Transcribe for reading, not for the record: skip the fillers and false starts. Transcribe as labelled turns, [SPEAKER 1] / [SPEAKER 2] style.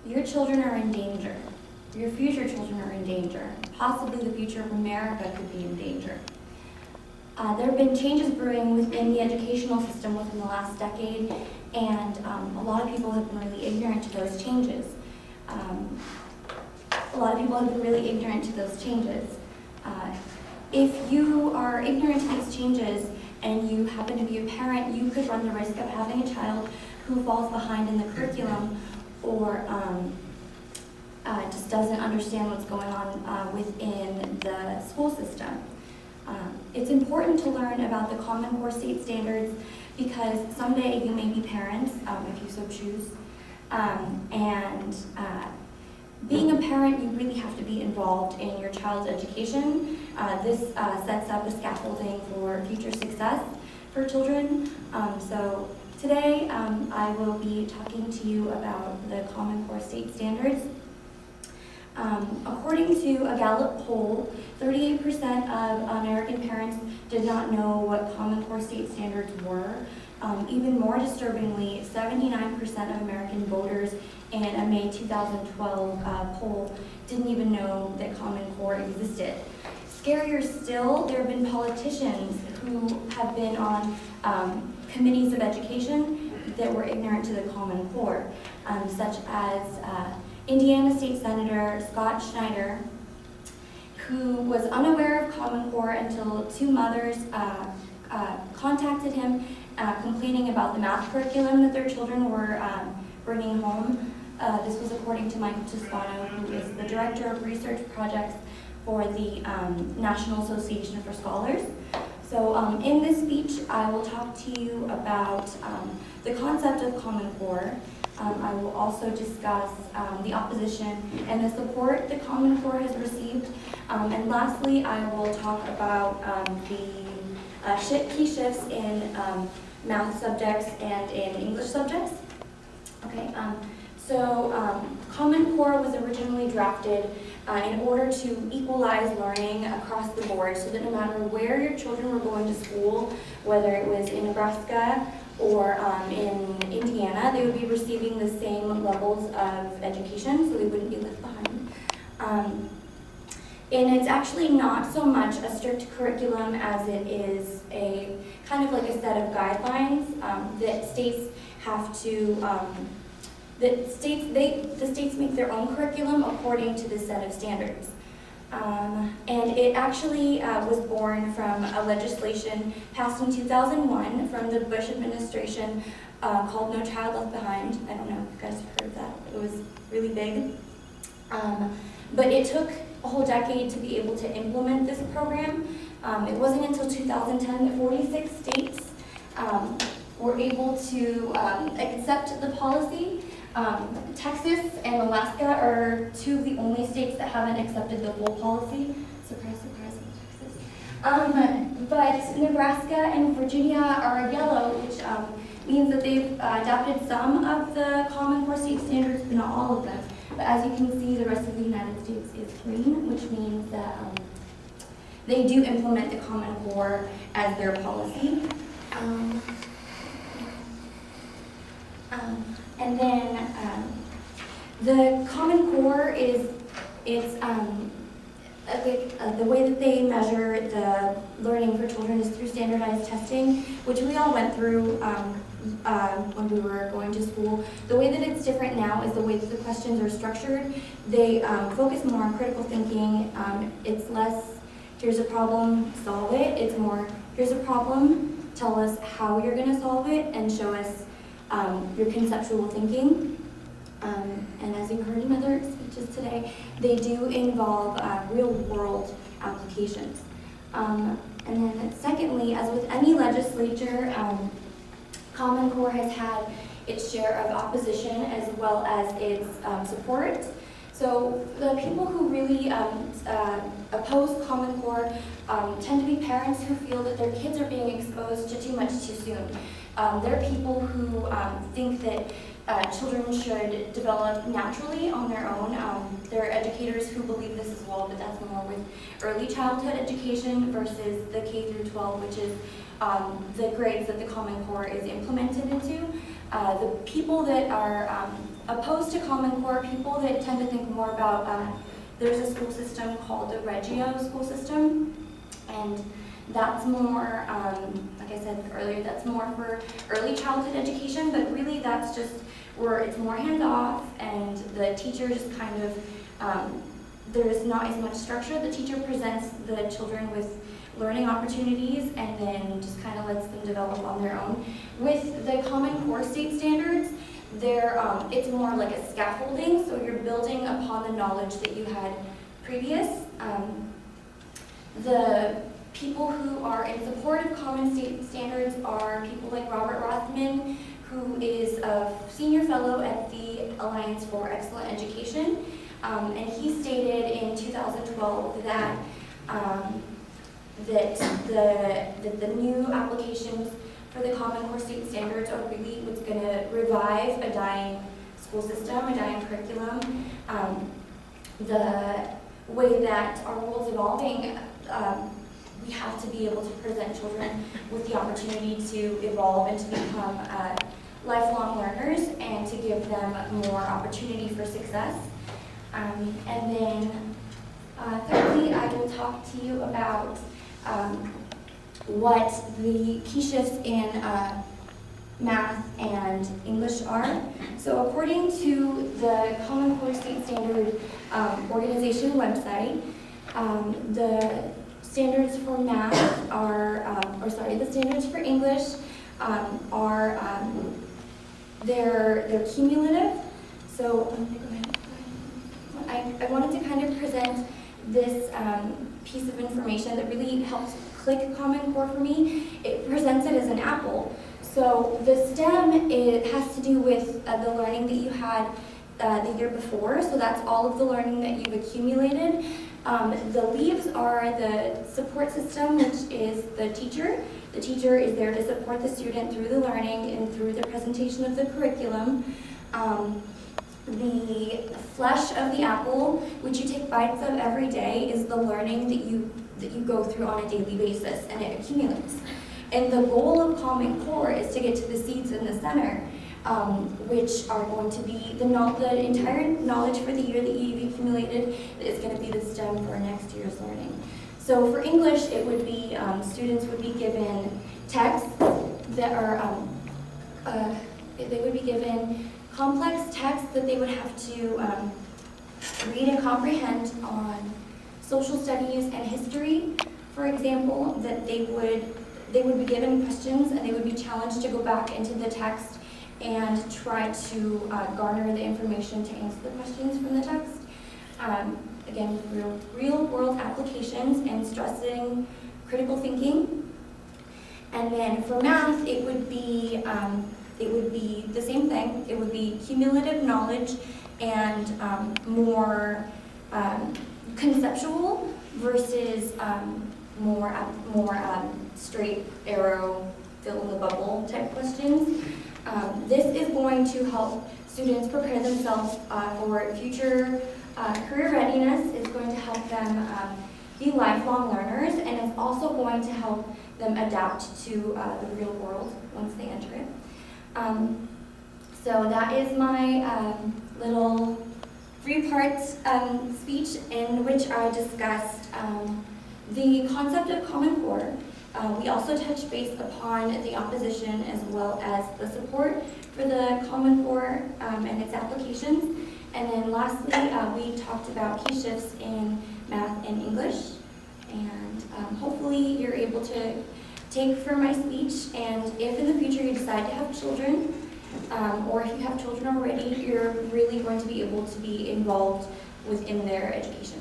[SPEAKER 1] your children are in danger. Your future children are in danger. Possibly the future of America could be in danger. There have been changes brewing within the educational system within the last decade, and a lot of people have been really ignorant to those changes. If you are ignorant to these changes and you happen to be a parent, you could run the risk of having a child who falls behind in the curriculum or just doesn't understand what's going on within the school system. It's important to learn about the Common Core state standards because someday you may be parents, if you so choose. Being a parent, you really have to be involved in your child's education. This sets up a scaffolding for future success for children. So today, I will be talking to you about the Common Core state standards. According to a Gallup poll, 38% of American parents did not know what Common Core state standards were. Even more disturbingly, 79% of American voters in a May 2012 poll didn't even know that Common Core existed. Scarier still, there have been politicians who have been on committees of education that were ignorant to the Common Core, such as Indiana State Senator Scott Schneider, who was unaware of Common Core until two mothers contacted him complaining about the math curriculum that their children were bringing home. This was according to Michael Toscano, who is the Director of Research Projects for the National Association for Scholars. So in this speech, I will talk to you about the concept of Common Core. I will also discuss the opposition and the support that Common Core has received. And lastly, I will talk about the key shifts in math subjects and in English subjects. Okay, Common Core was originally drafted in order to equalize learning across the board so that no matter where your children were going to school, whether it was in Nebraska or in Indiana, they would be receiving the same levels of education, so they wouldn't be left behind. And it's actually not so much a strict curriculum as it is a kind of like a set of guidelines that states have to, the states make their own curriculum according to this set of standards. And it actually was born from a legislation passed in 2001 from the Bush administration called No Child Left Behind. I don't know if you guys have heard of that. It was really big. But it took a whole decade to be able to implement this program. It wasn't until 2010 that 46 states were able to accept the policy. Texas and Alaska are two of the only states that haven't accepted the full policy. Surprise, surprise, Texas. But Nebraska and Virginia are yellow, which means that they've adopted some of the Common Core state standards, but not all of them. But as you can see, the rest of the United States is green, which means that they do implement the Common Core as their policy. And then the Common Core is the way that they measure the learning for children is through standardized testing, which we all went through when we were going to school. The way that it's different now is the way that the questions are structured. They focus more on critical thinking. It's less, here's a problem, solve it. It's more, here's a problem, tell us how you're going to solve it, and show us your conceptual thinking. And as you've heard in other speeches today, they do involve real-world applications. And then secondly, as with any legislature, Common Core has had its share of opposition as well as its support. So the people who really oppose Common Core tend to be parents who feel that their kids are being exposed to too much too soon. They're people who think that children should develop naturally on their own. There are educators who believe this as well, but that's more with early childhood education versus the K through 12, which is the grades that the Common Core is implemented into. The people that are opposed to to Common Core, people that tend to think more about, there's a school system called the Reggio school system, and that's more, like I said earlier, that's more for early childhood education, but really that's just where it's more hands-off, and the teacher just kind of, there's not as much structure. The teacher presents the children with learning opportunities and then just kind of lets them develop on their own. With the Common Core state standards, it's more like a scaffolding, so you're building upon the knowledge that you had previous. The people who are in support of Common State Standards are people like Robert Rothman, who is a senior fellow at the Alliance for Excellent Education. And he stated in 2012 that the new applications for the Common Core state standards are really what's going to revive a dying school system, a dying curriculum. The way that our world's evolving, we have to be able to present children with the opportunity to evolve and to become lifelong learners and to give them more opportunity for success. And then thirdly, I will talk to you about what the key shifts in math and English are. So according to the Common Core State Standard organization website, the standards for math are, the standards for English are, they're cumulative. So I'm gonna go ahead. I wanted to kind of present this piece of information that really helps click Common Core for me. It presents it as an apple. So the stem, it has to do with the learning that you had the year before. So that's all of the learning that you've accumulated. The leaves are the support system, which is the teacher. The teacher is there to support the student through the learning and through the presentation of the curriculum. The flesh of the apple, which you take bites of every day, is the learning that you go through on a daily basis, and it accumulates. And the goal of Common Core is to get to the seeds in the center, which are going to be the entire knowledge for the year that you've accumulated that is going to be the stem for next year's learning. So for English, it would be, students would be given texts that are, they would be given complex texts that they would have to read and comprehend on social studies and history, for example, that they would be given questions and they would be challenged to go back into the text and try to garner the information to answer the questions from the text. Again, real world applications and stressing critical thinking. And then for math, it would be the same thing. It would be cumulative knowledge and more conceptual versus more straight arrow, fill in the bubble type questions. This is going to help students prepare themselves for future career readiness. It's going to help them be lifelong learners, and it's also going to help them adapt to the real world once they enter it. So that is my little three-part speech in which I discussed the concept of Common Core. We also touched base upon the opposition as well as the support for the Common Core and its applications. And then lastly, we talked about key shifts in math and English. And hopefully you're able to take from my speech, and if in the future you decide to have children, or if you have children already, you're really going to be able to be involved within their education.